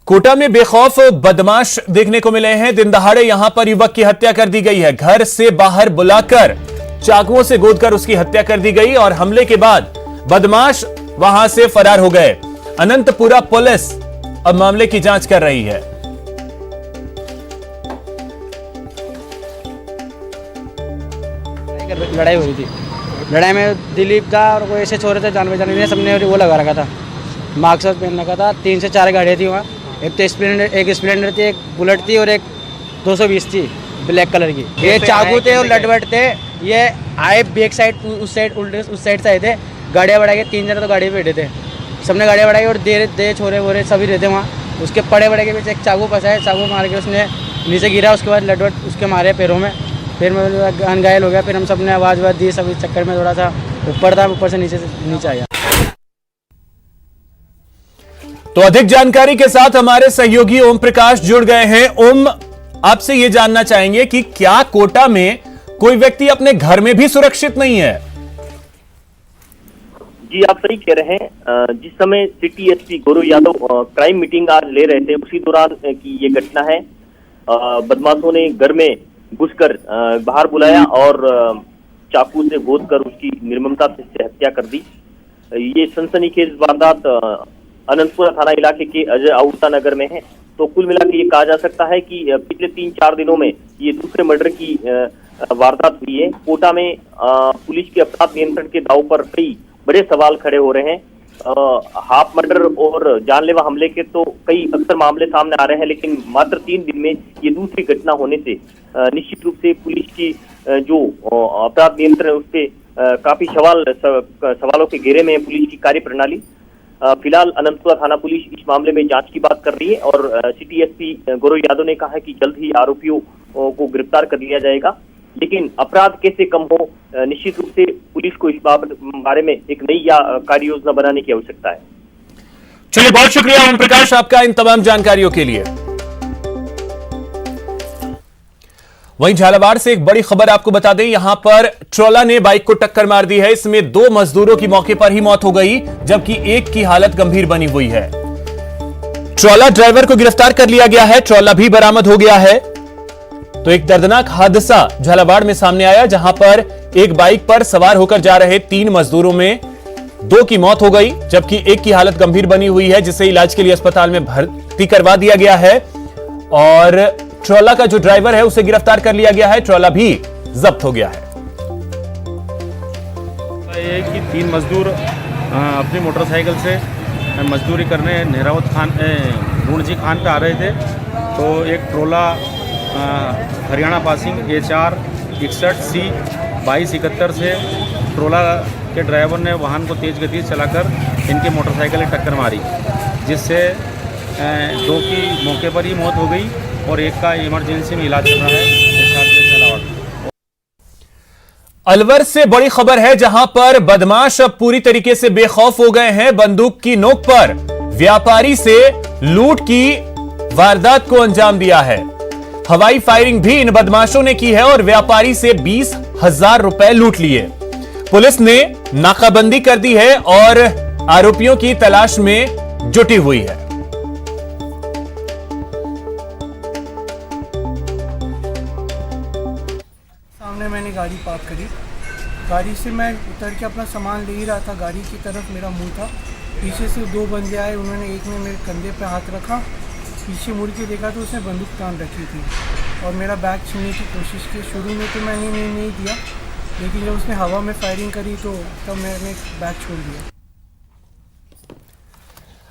कोटा में बेखौफ बदमाश देखने को मिले हैं। दिन दहाड़े यहां पर युवक की हत्या कर दी गई है। घर से बाहर बुलाकर चाकुओं से गोदकर उसकी हत्या कर दी गई और हमले के बाद बदमाश वहां से फरार हो गए। अनंतपुरा पुलिस अब मामले की जांच कर रही है। लड़ाई हुई थी। लड़ाई में दिलीप था और कोई ऐसे छोरे थे जान पहचान नहीं, सबने वो लगा रखा था, मास्क पहन रखा था। 3 से 4 गाड़ियाँ थी वहाँ। एक तो स्प्लेंडर थी, एक बुलेट थी और एक 220 थी ब्लैक कलर की। ये चाकू थे और लटवट थे। ये आए बैक साइड उस साइड उल्टे उस साइड से आए थे। गाड़ियाँ बढ़ा के 3 जने तो गाड़ी पे बैठे थे। सबने गाड़ियाँ बढ़ाई और दे छोरे वोरे सभी रहते वहाँ। उसके पड़े बड़े के पीछे एक चाकू फंसा, चाकू मार के उसने नीचे गिरा। उसके बाद लटवट उसके मारे पैरों में, फिर मैं अनघायल हो गया। फिर हम सब ने आवाज़ दी, सब इस चक्कर में थोड़ा सा ऊपर था, ऊपर से नीचे आया। तो अधिक जानकारी के साथ हमारे सहयोगी ओम प्रकाश जुड़ गए हैं। ओम, आपसे यह जानना चाहेंगे कि क्या कोटा में कोई व्यक्ति अपने घर में भी सुरक्षित नहीं है? जी, आप सही कह रहे हैं। जिस समय city SP Gaurav Yadav crime meeting आज ले रहे थे, उसी दौरान की ये घटना है। बदमाशों ने घर में घुसकर बाहर बुलाया और चाकू से गोदकर उसकी निर्ममता से हत्या कर दी। ये सनसनीखेज वारदात अनंतपुरा थाना इलाके के अजय आउटा नगर में है। तो कुल मिलाकर ये कहा जा सकता है कि पिछले 3-4 दिनों में ये दूसरे मर्डर की वारदात हुई है। कोटा में पुलिस के अपराध नियंत्रण के दाव पर कई बड़े सवाल खड़े हो रहे हैं। हाफ मर्डर और जानलेवा हमले के तो कई अक्सर मामले सामने आ रहे हैं, लेकिन मात्र 3 दिन में ये दूसरी घटना होने से निश्चित रूप से पुलिस की जो अपराध नियंत्रण है उस पर काफी सवालों के घेरे में है पुलिस की कार्य प्रणाली। फिलहाल अनंतपुरा थाना पुलिस इस मामले में जांच की बात कर रही है और सिटी एसपी गौरव यादव ने कहा है कि जल्द ही आरोपियों को गिरफ्तार कर लिया जाएगा। लेकिन अपराध कैसे कम हो, निश्चित रूप से पुलिस को इस बारे में एक नई कार्य योजना बनाने की आवश्यकता है। चलिए, बहुत शुक्रिया ओम प्रकाश आपका इन तमाम जानकारियों के लिए। वहीं झालावाड़ से एक बड़ी खबर आपको बता दें, यहां पर ट्रोला ने बाइक को टक्कर मार दी है। इसमें 2 मजदूरों की मौके पर ही मौत हो गई, जबकि एक की हालत गंभीर बनी हुई है। ट्रोला ड्राइवर को गिरफ्तार कर लिया गया है, ट्रोला भी बरामद हो गया है। तो एक दर्दनाक हादसा झालावाड़ में सामने आया, जहां पर एक बाइक पर सवार होकर जा रहे 3 मजदूरों में 2 की मौत हो गई, जबकि एक की हालत गंभीर बनी हुई है, जिसे इलाज के लिए अस्पताल में भर्ती करवा दिया गया है। और ट्रोला का जो ड्राइवर है उसे गिरफ्तार कर लिया गया है, ट्रोला भी जब्त हो गया है। एक कि 3 मजदूर अपनी मोटरसाइकिल से मजदूरी करने नेहरावत खान गुणजी खान पे आ रहे थे। तो एक ट्रोला हरियाणा पासिंग HR 61C 2271 से ट्रोला के ड्राइवर ने वाहन को तेज गति से चलाकर इनके मोटरसाइकिल में टक्कर मारी, जिससे 2 की मौके पर ही मौत हो गई और एक का इमरजेंसी में इलाज चल रहा है। अलवर से बड़ी खबर है, जहां पर बदमाश अब पूरी तरीके से बेखौफ हो गए हैं। बंदूक की नोक पर व्यापारी से लूट की वारदात को अंजाम दिया है। हवाई फायरिंग भी इन बदमाशों ने की है और व्यापारी से 20,000 रुपए लूट लिए। पुलिस ने नाकाबंदी कर दी है और आरोपियों की तलाश में जुटी हुई है। सामने मैंने गाड़ी पार्क करी, गाड़ी से मैं उतर के अपना सामान ले ही रहा था, गाड़ी की तरफ मेरा मुंह था। पीछे से 2 बंदे आए, उन्होंने एक ने मेरे कंधे पे हाथ रखा, पीछे मुड़ के देखा तो उसने बंदूक तान रखी थी और मेरा बैग छीनने की कोशिश की। शुरू में तो मैंने नहीं दिया, लेकिन जब उसने हवा में फायरिंग करी तो तब मैंने बैग छोड़ दिया।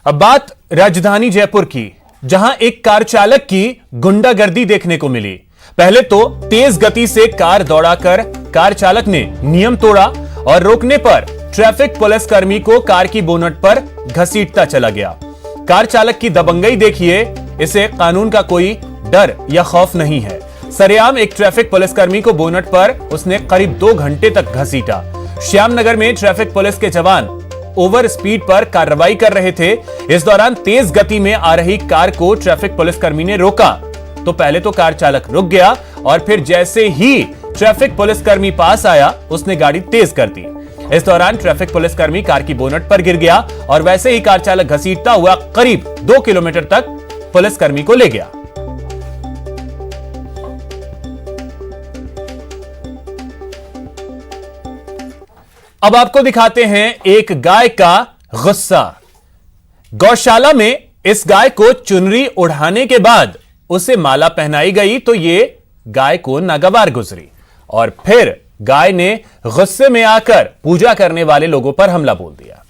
अब बात राजधानी जयपुर की, जहां एक कार चालक की गुंडागर्दी देखने को मिली। पहले तो तेज गति से कार दौड़ाकर कार चालक ने नियम तोड़ा और रोकने पर ट्रैफिक पुलिसकर्मी को कार की बोनट पर घसीटता चला गया। कार चालक की दबंगई देखिए, इसे कानून का कोई डर या खौफ नहीं है। सरेआम एक ट्रैफिक पुलिसकर्मी को बोनट पर उसने करीब 2 घंटे तक घसीटा। श्यामनगर में ट्रैफिक पुलिस के जवान ओवर स्पीड पर कार्रवाई कर रहे थे। इस दौरान तेज गति में आ रही कार को ट्रैफिक पुलिसकर्मी ने रोका तो पहले तो कार चालक रुक गया और फिर जैसे ही ट्रैफिक पुलिसकर्मी पास आया उसने गाड़ी तेज कर दी। इस दौरान ट्रैफिक पुलिसकर्मी कार की बोनट पर गिर गया और वैसे ही कार चालक घसीटता हुआ करीब 2 किलोमीटर तक पुलिसकर्मी को ले गया। अब आपको दिखाते हैं एक गाय का गुस्सा। गौशाला में इस गाय को चुनरी उड़ाने के बाद उसे माला पहनाई गई तो ये गाय को नागवार गुजरी और फिर गाय ने गुस्से में आकर पूजा करने वाले लोगों पर हमला बोल दिया।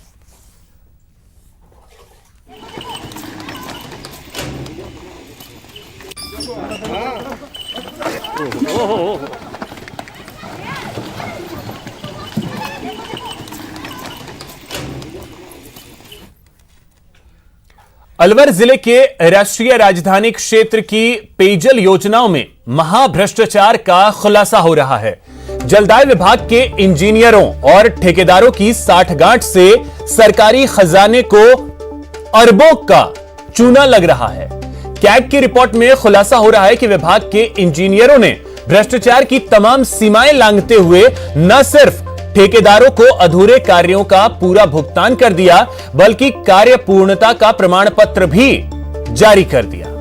अलवर जिले के राष्ट्रीय राजधानी क्षेत्र की पेयजल योजनाओं में महाभ्रष्टाचार का खुलासा हो रहा है। जलदाय विभाग के इंजीनियरों और ठेकेदारों की साठगांठ से सरकारी खजाने को अरबों का चूना लग रहा है। कैग की रिपोर्ट में खुलासा हो रहा है कि विभाग के इंजीनियरों ने भ्रष्टाचार की तमाम सीमाएं लांघते हुए न सिर्फ ठेकेदारों को अधूरे कार्यों का पूरा भुगतान कर दिया बल्कि कार्य पूर्णता का प्रमाण पत्र भी जारी कर दिया।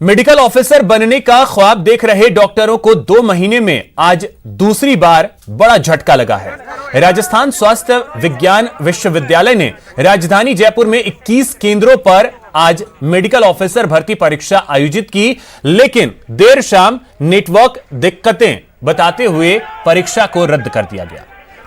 मेडिकल ऑफिसर बनने का ख्वाब देख रहे डॉक्टरों को 2 महीने में आज दूसरी बार बड़ा झटका लगा है। राजस्थान स्वास्थ्य विज्ञान विश्वविद्यालय ने राजधानी जयपुर में 21 केंद्रों पर आज मेडिकल ऑफिसर भर्ती परीक्षा आयोजित की, लेकिन देर शाम नेटवर्क दिक्कतें बताते हुए परीक्षा को रद्द कर दिया गया।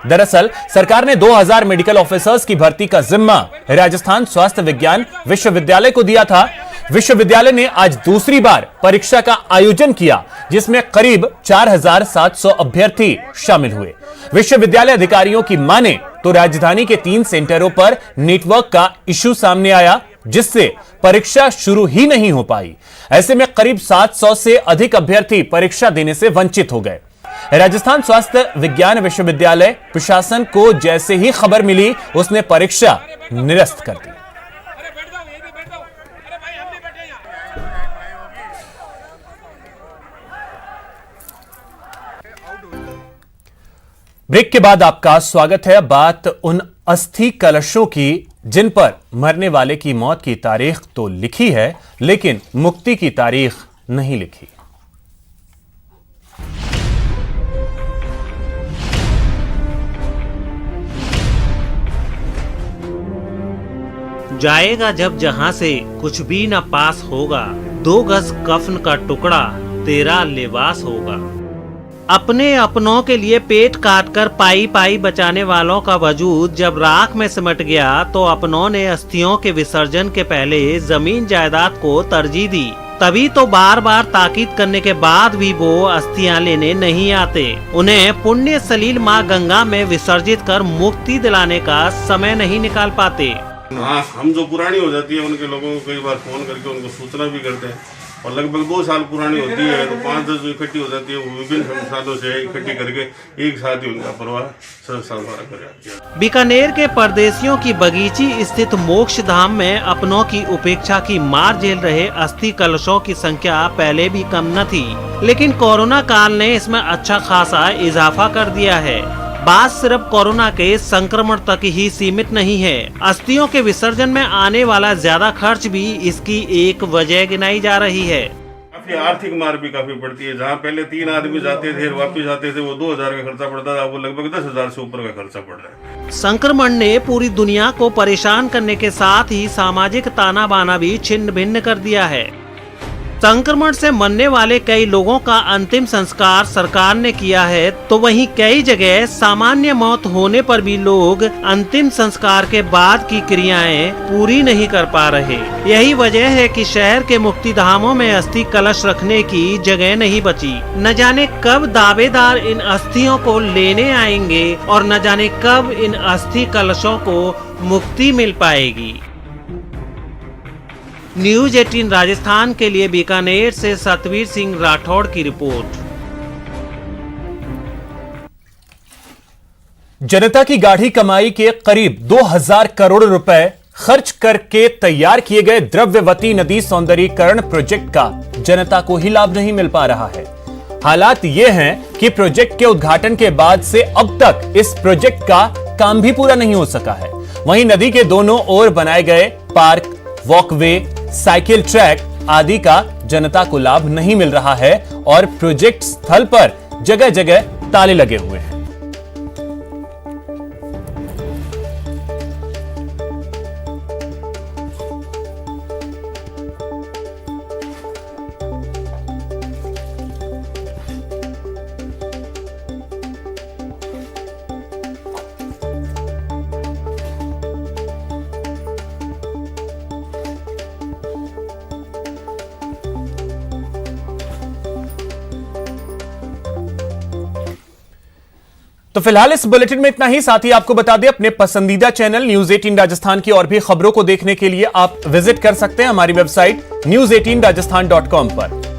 दरअसल सरकार ने 2000 मेडिकल ऑफिसर्स की भर्ती का जिम्मा राजस्थान स्वास्थ्य विज्ञान विश्वविद्यालय को दिया था। विश्वविद्यालय ने आज दूसरी बार परीक्षा का आयोजन किया, जिसमें करीब 4700 अभ्यर्थी शामिल हुए। विश्वविद्यालय अधिकारियों की माने तो राजधानी के 3 सेंटरों पर नेटवर्क का इश्यू सामने आया, जिससे परीक्षा शुरू ही नहीं हो पाई। ऐसे में करीब 700 से अधिक अभ्यर्थी परीक्षा देने से वंचित हो गए। राजस्थान स्वास्थ्य विज्ञान विश्वविद्यालय प्रशासन को जैसे ही खबर मिली, उसने परीक्षा निरस्त कर दी। ब्रेक के बाद आपका स्वागत है। बात उन अस्थि कलशों की जिन पर मरने वाले की मौत की तारीख तो लिखी है, लेकिन मुक्ति की तारीख नहीं लिखी। जाएगा जब जहां से कुछ भी न पास होगा, 2 गज कफन का टुकड़ा तेरा लिबास होगा। अपने अपनों के लिए पेट काटकर पाई पाई बचाने वालों का वजूद जब राख में सिमट गया तो अपनों ने अस्थियों के विसर्जन के पहले जमीन जायदाद को तरजीह दी। तभी तो बार बार ताकीद करने के बाद भी वो अस्थियां लेने नहीं आते। उन्हें पुण्य सलील माँ गंगा में विसर्जित कर मुक्ति दिलाने का समय नहीं निकाल पाते। हाँ, हम जो पुरानी हो जाती है उनके लोगों को कई बार फोन करके उनको सूचना भी करते हैं और लगभग 2 साल पुरानी होती है तो 5-10 जो इकट्ठी हो जाती है वो विभिन्न सालों से इकट्ठी करके एक साथ ही उनका परिवार सरबराह कर। बीकानेर के परदेशियों की बगीची स्थित मोक्ष धाम में अपनों की उपेक्षा की मार झेल रहे अस्थि कलशों की संख्या पहले भी कम न थी, लेकिन कोरोना काल ने इसमें अच्छा खासा इजाफा कर दिया है। बात सिर्फ कोरोना के संक्रमण तक ही सीमित नहीं है। अस्थियों के विसर्जन में आने वाला ज्यादा खर्च भी इसकी एक वजह गिनाई जा रही है। काफी आर्थिक मार भी काफी पड़ती है। जहाँ पहले 3 आदमी जाते थे वापिस आते थे वो 2000 का खर्चा पड़ता था, वो लगभग 10,000 से ऊपर का खर्चा पड़ रहा है। संक्रमण ने पूरी दुनिया को परेशान करने के साथ ही सामाजिक ताना बाना भी छिन्न भिन्न कर दिया है। संक्रमण से मरने वाले कई लोगों का अंतिम संस्कार सरकार ने किया है, तो वहीं कई जगह सामान्य मौत होने पर भी लोग अंतिम संस्कार के बाद की क्रियाएं पूरी नहीं कर पा रहे। यही वजह है कि शहर के मुक्ति धामों में अस्थि कलश रखने की जगह नहीं बची। न जाने कब दावेदार इन अस्थियों को लेने आएंगे और न जाने कब इन अस्थि कलशों को मुक्ति मिल पाएगी। न्यूज 18 राजस्थान के लिए बीकानेर से सतवीर सिंह राठौड़ की रिपोर्ट। जनता की गाढ़ी कमाई के करीब 2000 करोड़ रुपए खर्च करके तैयार किए गए द्रव्यवती नदी सौंदर्यीकरण प्रोजेक्ट का जनता को ही लाभ नहीं मिल पा रहा है। हालात ये हैं कि प्रोजेक्ट के उद्घाटन के बाद से अब तक इस प्रोजेक्ट का काम भी पूरा नहीं हो सका है। वहीं नदी के दोनों ओर बनाए गए पार्क, वॉकवे, साइकिल ट्रैक आदि का जनता को लाभ नहीं मिल रहा है और प्रोजेक्ट स्थल पर जगह जगह ताले लगे हुए हैं। तो फिलहाल इस बुलेटिन में इतना ही। साथ ही आपको बता दें, अपने पसंदीदा चैनल न्यूज 18 राजस्थान की और भी खबरों को देखने के लिए आप विजिट कर सकते हैं हमारी वेबसाइट news18rajasthan.com पर।